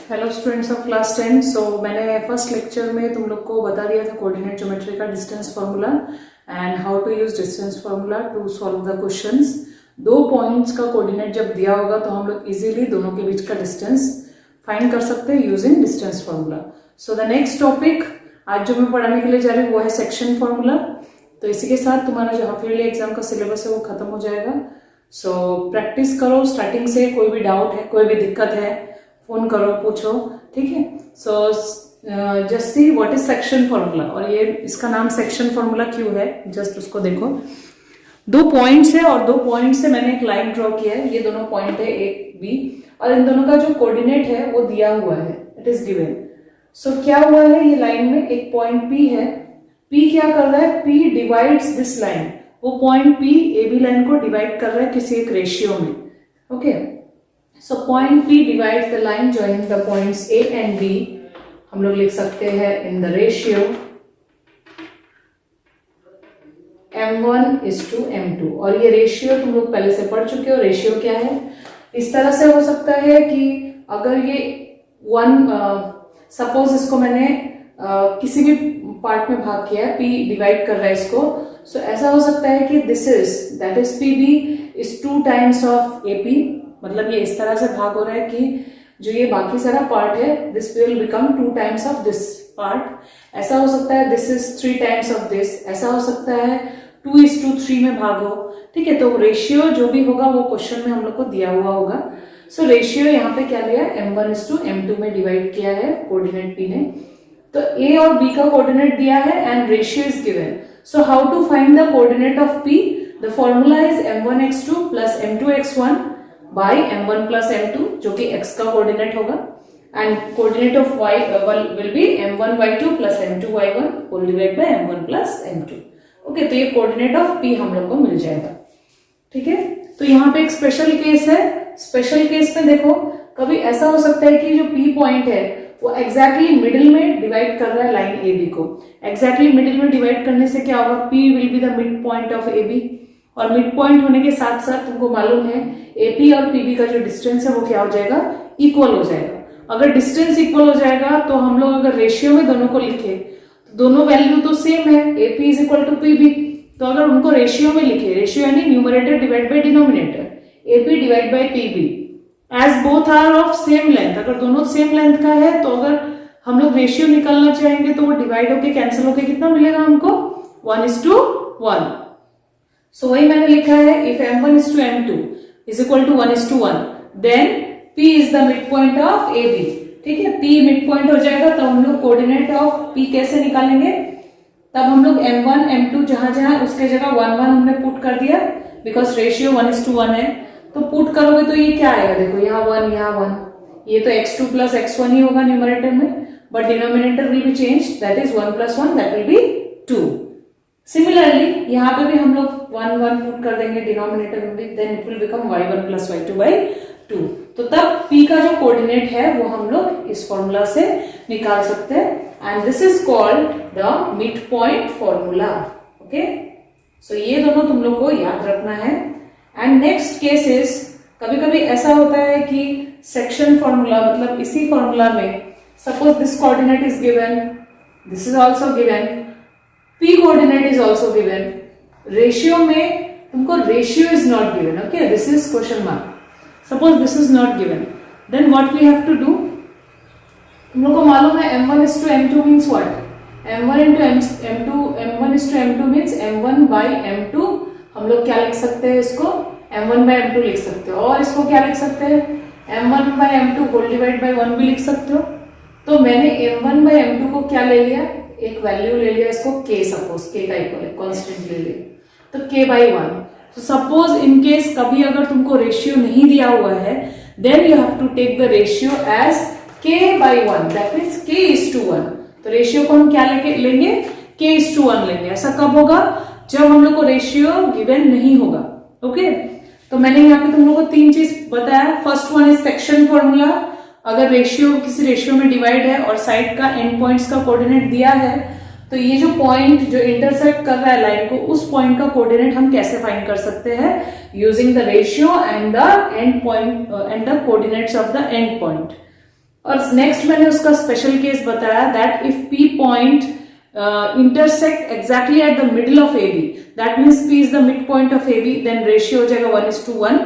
Hello students of class 10। मैंने first lecture में तुम लोग को बता दिया था कोऑर्डिनेट ज्योमेट्री का distance formula and how to use distance formula to solve the questions. दो पॉइंट्स का कोऑर्डिनेट जब दिया होगा तो हम लोग इजीली दोनों के बीच का डिस्टेंस फाइंड कर सकते हैं using distance formula. So the next topic आज जो मैं पढ़ाने के लिए जा रही हूँ वो है सेक्शन फार्मूला। तो इसी के साथ तुम्हारा जो हाफ ईयरली एग्जाम का सिलेबस है वो खत्म हो जाएगा। सो प्रैक्टिस करो स्टार्टिंग से। कोई भी डाउट है, कोई भी दिक्कत है, फोन करो, पूछो, ठीक है। So just see what is section formula, और ये इसका नाम सेक्शन फार्मूला क्यों है, जस्ट उसको देखो। दो पॉइंट्स है और दो पॉइंट से मैंने एक लाइन ड्रॉ किया है। ये दोनों पॉइंट है ए बी, और इन दोनों का जो कोऑर्डिनेट है वो दिया हुआ है, इट इज गिवन। सो क्या हुआ है, ये लाइन में एक पॉइंट पी है। पी क्या कर रहा है, पी डिवाइड्स दिस लाइन। वो point P A B line को डिवाइड कर रहा है किसी एक रेशियो में, okay. So point P divides the line joining the points A and B. हम लोग लिख सकते हैं in the ratio M1:M2। और ये रेशियो तुम लोग पहले से पढ़ चुके हो। रेशियो क्या है, इस तरह से हो सकता है कि अगर ये सपोज इसको मैंने किसी भी पार्ट में भाग किया है, P डिवाइड कर रहा है इसको। सो ऐसा हो सकता है कि this is that is PB is 2 times of AP। मतलब ये इस तरह से भाग हो रहा है कि जो ये बाकी सारा पार्ट है this will become 2 times of this part. ऐसा हो सकता है this is 3 times of this. ऐसा हो सकता है 2:3 में भागो, ठीक है। तो रेशियो जो भी होगा वो क्वेश्चन में हम लोग को दिया हुआ होगा। सो रेशियो यहाँ पे क्या लिया, M1:M2 में डिवाइड किया है कोऑर्डिनेट P ने। तो A और B का कोऑर्डिनेट दिया है and ratio is given. So how to find the coordinate of P? The formula is M1x2 plus M2x1 by M1 plus M2, जो कि x का कोऑर्डिनेट होगा, and coordinate of y will be M1y2 plus M2y1 whole divide by M1 plus M2, okay. तो ये coordinate of P हम लोग को मिल जाएगा, ठीक है। तो यहाँ पे एक स्पेशल केस है। स्पेशल केस में देखो, कभी ऐसा हो सकता है कि जो P पॉइंट है वो एग्जैक्टली मिडिल में डिवाइड कर रहा है लाइन AB को। एग्जैक्टली मिडिल में डिवाइड करने से क्या होगा, P will be the mid point of AB, और मिड पॉइंट होने के साथ साथ तुमको मालूम है AP और PB का जो डिस्टेंस है वो क्या हो जाएगा, इक्वल हो जाएगा। अगर डिस्टेंस इक्वल हो जाएगा तो हम लोग अगर रेशियो में दोनों को लिखे तो दोनों वैल्यू तो सेम है, AP is equal to PB। तो अगर उनको रेशियो में लिखे, रेशियो यानी numerator divide by denominator, AP divide by PB as both are of same length. अगर दोनों सेम लेंथ का है तो अगर हम लोग रेशियो निकालना चाहेंगे तो वो डिवाइड होके कैंसिल होके कितना मिलेगा हमको, 1:1। सो वही मैंने लिखा है, if M1:M2 is equal to 1:1 then P is the midpoint of AB, ठीक है। P midpoint हो जाएगा तो हम लोग कोऑर्डिनेट ऑफ P कैसे निकालेंगे, तब हम लोग M1 M2 जहां जहां उसके जगह 1 1 हमने पुट कर दिया, बिकॉज रेशियो 1:1 है। तो पुट करोगे तो ये क्या आएगा, देखो यहाँ 1 यहाँ 1, ये तो x2 प्लस x1 ही होगा न्यूमरेटर में, but denominator will be change, that is 1 + 1 that will be 2। Similarly यहाँ पे भी हम लोग 1 1 पुट कर देंगे डिनोमिनेटर में भी, then it will become y1 + y2/2। तो तब P का जो कोऑर्डिनेट है वो हम लोग इस फॉर्मूला से निकाल सकते हैं, and this is called the mid point formula, okay. So ये दोनों तुम लोग को याद रखना है। एंड नेक्स्ट केस इज, कभी कभी ऐसा होता है कि सेक्शन फॉर्मूला, मतलब इसी फॉर्मूला में suppose this coordinate is given, this is also given, P coordinate is also given, ratio में तुमको ratio is not given, okay, this is question mark, suppose this is not given, then what we have to do, तुम लोग को मालूम है M1:M2 means what, M1:M2 means M1/M2। हम लोग क्या लिख सकते हैं, इसको M1/M2 लिख सकते हो, और इसको क्या लिख सकते हैं, M1/M2 होल डिवाइड बाय 1 भी लिख सकते हो। तो मैंने M1/M2 को क्या ले लिया, एक वैल्यू ले लिया इसको k, सपोज k का इक्वल है, कांस्टेंट ले लिया, तो k/1। तो सपोज इन केस कभी अगर तुमको रेशियो नहीं दिया हुआ है, then you have to take the ratio as k/1, that means k:1। तो रेशियो को हम क्या लेंगे, k:1 लेंगे। ऐसा कब होगा, जब हम लोग को रेशियो गिवन नहीं होगा, ओके। तो मैंने यहाँ पे तुम लोग को 3 चीज बताया। First one is section formula. अगर रेशियो किसी रेशियो में डिवाइड है और साइड का एंड पॉइंट्स का कोऑर्डिनेट दिया है, तो ये जो पॉइंट जो इंटरसेक्ट कर रहा है लाइन को, उस पॉइंट का कोऑर्डिनेट हम कैसे फाइंड कर सकते हैं, using the ratio and the end point and the coordinates of the end point. और नेक्स्ट मैंने उसका स्पेशल केस बताया that if P point intersect exactly at the middle of A B, that means P is the mid point of A B, then ratio हो जाएगा 1:1,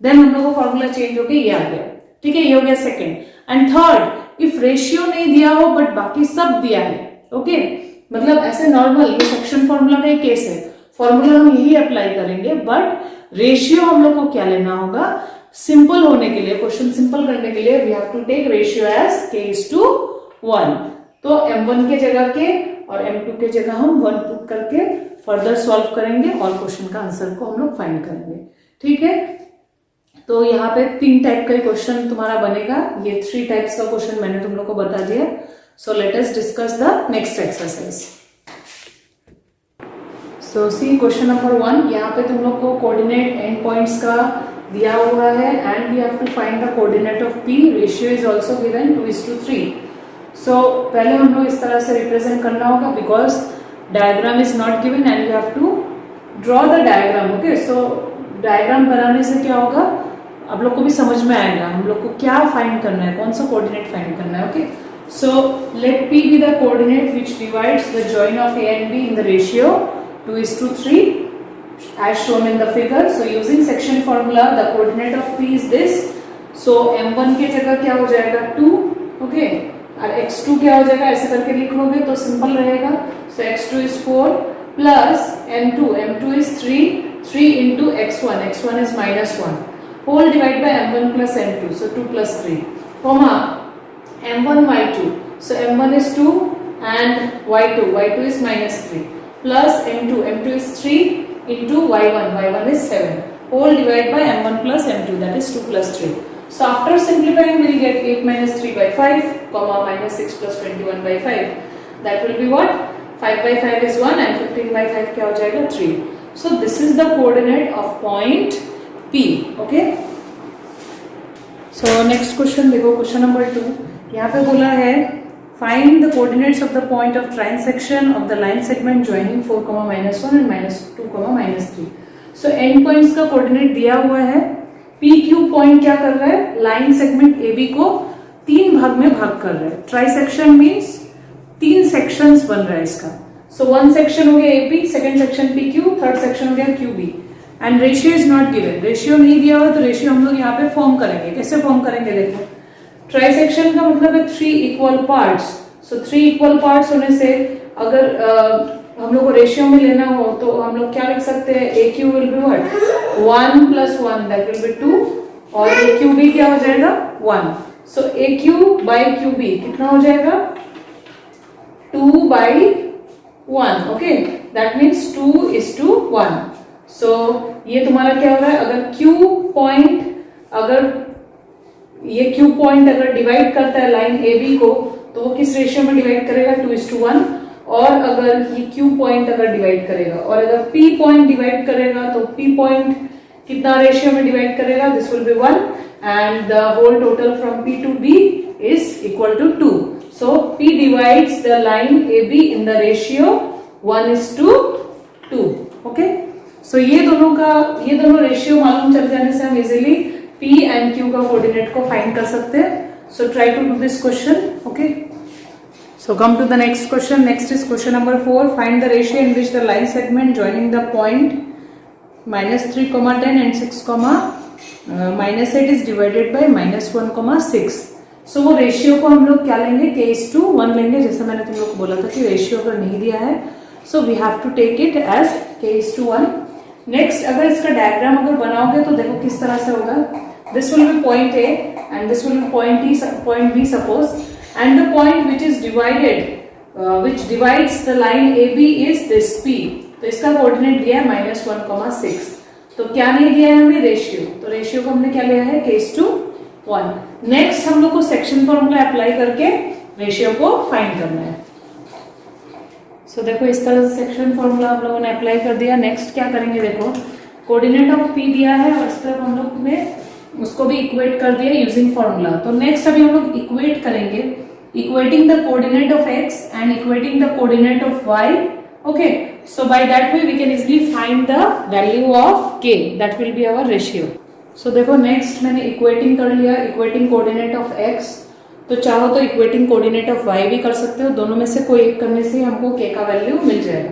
then हम लोग का formula change हो गया, ये आ गया, ठीक है, ये हो गया second. And third, if ratio नहीं दिया हो बट बाकी सब दिया है, ओके, मतलब ऐसे नॉर्मल, ये सेक्शन फॉर्मूला का एक केस है, फॉर्मूला हम यही अप्लाई करेंगे, बट रेशियो हम लोग को क्या लेना होगा, सिंपल होने के लिए, क्वेश्चन सिंपल करने के लिए we have to take ratio as k:1। तो m1 के जगह के और m2 के जगह हम 1 पुट करके फर्दर सॉल्व करेंगे और क्वेश्चन का आंसर को हम लोग फाइंड करेंगे, ठीक है। तो यहाँ पे 3 टाइप का क्वेश्चन तुम्हारा बनेगा, ये 3 टाइप्स का क्वेश्चन मैंने तुम लोग को बता दिया। So let us discuss the next exercise. So see question number 1, यहाँ पे तुम लोग को कोऑर्डिनेट एंड पॉइंट्स का दिया हुआ है and we have to find the coordinate of P, ratio is also given 2:3। So पहले हम लोग इस तरह से रिप्रेजेंट करना होगा because diagram is not given and you have to draw the diagram, okay. So diagram बनाने से क्या होगा, आप लोग को भी समझ में आएगा हम लोग को क्या फाइंड करना है, कौन सा कोऑर्डिनेट फाइंड करना है, okay. So let P be the coordinate which divides the join of A and be in the ratio 2:3 as shown in the figure. So using section formula the coordinate of p is this. So m1 के जगह क्या हो जाएगा 2, okay, और x2 क्या हो जाएगा, ऐसे करके लिख लोगे तो सिंपल रहेगा। So x2 is 4 plus m2 is 3 into x1 is -1 whole divided by m1 plus m2, so 2 plus 3 comma m1 y2, so m1 is 2 and y2 is -3 plus m2 is 3 into y1 is 7 whole divided by m1 plus m2, that is 2 plus 3. So after simplifying we will get 8 minus 3 by 5 comma minus 6 plus 21 by 5, that will be what, 5 by 5 is 1 and 15 by 5 क्या हो जाएगा 3. So this is the coordinate of point P, okay. So next question देखो, question number 2, यहाँ पे बोला है find the coordinates of the point of transection of the line segment joining 4, -1 and -2, -3. So end points का coordinate दिया हुआ है, PQ point क्या कर रहा है, लाइन सेगमेंट AB को 3 भाग में भाग कर रहा है। ट्राइसेक्शन मीन्स 3 सेक्शंस बन रहा है इसका। सो 1 सेक्शन हो गया AP, second section PQ, third section हो गया QB and ratio is not given, ratio नहीं दिया हुआ तो रेशियो हम लोग यहाँ पे फॉर्म करेंगे। कैसे फॉर्म करेंगे देखो, ट्राइसेक्शन का मतलब है 3 इक्वल पार्ट्स। सो 3 इक्वल पार्ट्स होने से अगर हम लोग को रेशियो में लेना हो तो हम लोग क्या लिख सकते हैं, AQ will be what, 1 + 1 that will be 2 और AQB क्या हो जाएगा 1। सो AQ by QB कितना हो जाएगा 2/1, ओके, दैट मीन्स 2:1। सो ये तुम्हारा क्या हो रहा है, अगर Q पॉइंट अगर डिवाइड करता है लाइन AB को तो वो किस रेशियो में डिवाइड करेगा 2:1, और अगर ये Q पॉइंट अगर डिवाइड करेगा और अगर P पॉइंट डिवाइड करेगा तो P पॉइंट कितना रेशियो में डिवाइड करेगा, this will be 1 and the whole total from P to B is equal to 2। So P divides the line AB in the ratio 1:2, okay. So ये दोनों ratio मालूम चल जाने से हम इजिली P एंड Q का coordinate को find कर सकते हैं। So try to do this question, okay. So come to the next question. Next is question number 4. Find the ratio in which the line segment joining the point -3, 10 and 6, -8 is divided by -1, 6. So वो ratio को हम लोग क्या लेंगे, k:1 लेंगे, जैसे मैंने तुम लोग को बोला था कि रेशियो अगर नहीं दिया है so we have to take it as k:1. Next अगर इसका डायग्राम अगर बनाओगे तो देखो किस तरह से होगा, this will B point A and this will be point B suppose, and the point which is divided which divides the line AB is this P. तो इसका कोऑर्डिनेट दिया है -1, 6। तो क्या नहीं दिया है हमें, रेशियो, तो रेशियो को हमने क्या लिया है k:1। नेक्स्ट हम लोग को सेक्शन फॉर्मूला अप्लाई करके रेशियो को फाइंड करना है। सो देखो इस तरह से सेक्शन फॉर्मूला हम लोगों ने अप्लाई कर दिया। नेक्स्ट क्या करेंगे, देखो कोऑर्डिनेट ऑफ P दिया है और इस तरफ हम लोग ने उसको भी इक्वेट कर दिया यूजिंग फॉर्मूला। तो नेक्स्ट अभी हम लोग इक्वेट करेंगे, equating the coordinate of x and equating the coordinate of y, okay. So by that way we can easily find the value of k, that will be our ratio. So देखो next मैंने equating कर लिया, equating coordinate of x तो चाहो तो equating coordinate of y भी कर सकते हो, दोनों में से कोई एक करने से हमको k का वैल्यू मिल जाएगा.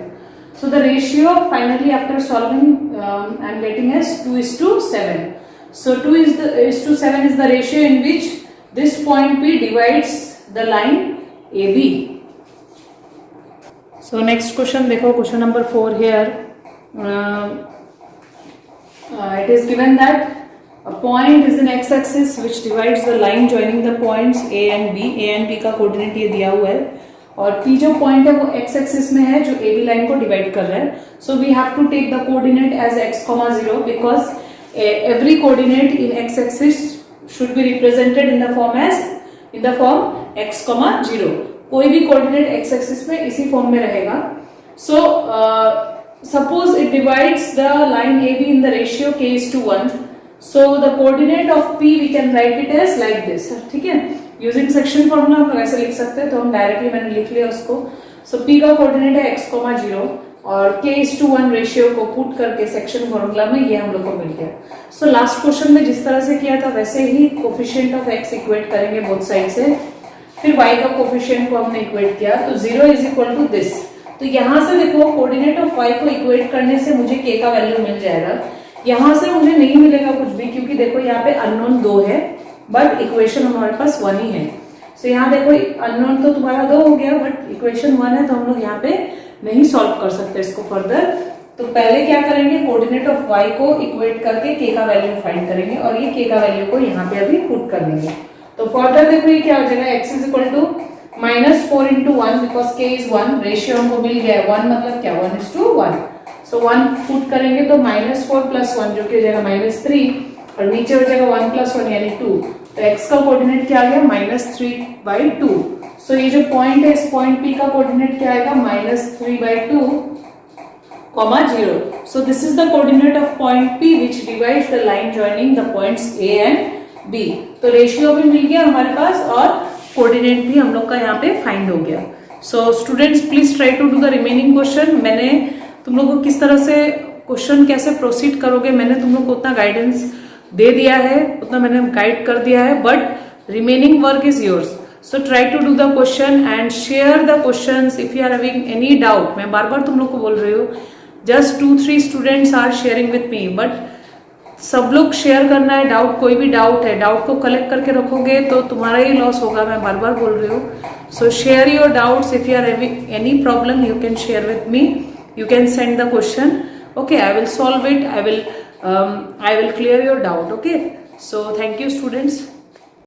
So the ratio finally after solving I am getting as 2:7. So 2:7 is the ratio in which this point P divides the line AB. So next question देखो, question number 4 here. It is given that a point is an x-axis which divides the line joining the points A and B. A and B का coordinate ये दिया हुआ है और P जो point है वो x एक्सिस में है जो AB लाइन को डिवाइड कर रहा है. So we have to take the coordinate as x, 0 because every coordinate in x axis should be represented in the form x, 0. कोई भी कोऑर्डिनेट x एक्सिस में इसी फॉर्म में रहेगा. So suppose it divides the line AB in the ratio k:1. So the coordinate of P we can write it as like this. ठीक है, using section formula हम ऐसे लिख सकते हैं, तो हम डायरेक्टली मैंने लिख लिया उसको. सो P का कोऑर्डिनेट है x, 0 और k:1 रेशियो को पुट करके सेक्शन फॉर्मूला में ये हम लोग को मिल गया. सो लास्ट क्वेश्चन में जिस तरह से किया था वैसे ही कोफिशिएंट ऑफ x इक्वेट करेंगे बोथ साइड से, फिर y का कोफिशिएंट को हमने इक्वेट किया तो 0 इज इक्वल टू दिस. तो यहां से देखो कोऑर्डिनेट ऑफ y को इक्वेट करने से मुझे k का वैल्यू मिल जाएगा. यहां से मुझे नहीं मिलेगा कुछ भी क्योंकि देखो यहाँ पे अननोन 2 है बट इक्वेशन हमारे पास 1 ही है. सो यहाँ देखो अननोन तो तुम्हारा 2 हो गया बट इक्वेशन 1 है, तो हम लोग यहाँ पे नहीं सॉल्व कर सकते इसको फर्दर. तो पहले क्या करेंगे, कोऑर्डिनेट ऑफ y को इक्वेट करके k का वैल्यू फाइंड करेंगे और ये k का वैल्यू को यहाँ पे अभी पुट कर देंगे. तो फर्दर देखो ये क्या हो जाएगा, x is equal to -4 into 1 because k is 1. Ratio हमको मिल गया है 1 मतलब क्या 1:1. सो 1 पुट करेंगे तो -4 + 1 जो कि हो जाएगा -3 और नीचे हो जाएगा 1 + 1 यानी 2. तो x का कोऑर्डिनेट क्या आ गया -3/2. सो ये जो पॉइंट है इस पॉइंट P का कोऑर्डिनेट क्या आएगा -3/2, 0. So this is the coordinate of point P which divides the line joining the points A and B. तो रेशियो भी मिल गया हमारे पास और कोऑर्डिनेट भी हम लोग का यहाँ पे फाइंड हो गया. So students please try to do the remaining question. मैंने तुम लोग को किस तरह से क्वेश्चन कैसे प्रोसीड करोगे मैंने तुम लोग को उतना गाइडेंस दे दिया है, उतना मैंने गाइड कर दिया है, but remaining work is yours. So try to do the question and share the questions if you are having any doubt. मैं बार बार तुम लोग को बोल रही हूँ, just 2-3 students are sharing with me but सब लोग शेयर करना है. डाउट कोई भी डाउट है, डाउट को कलेक्ट करके रखोगे तो तुम्हारा ही लॉस होगा. मैं बार बार बोल रही हूँ. So share your doubts. If you are having any problem you can share with me. You can send the question. Okay, I will solve it. I will clear your doubt. Okay. So thank you students.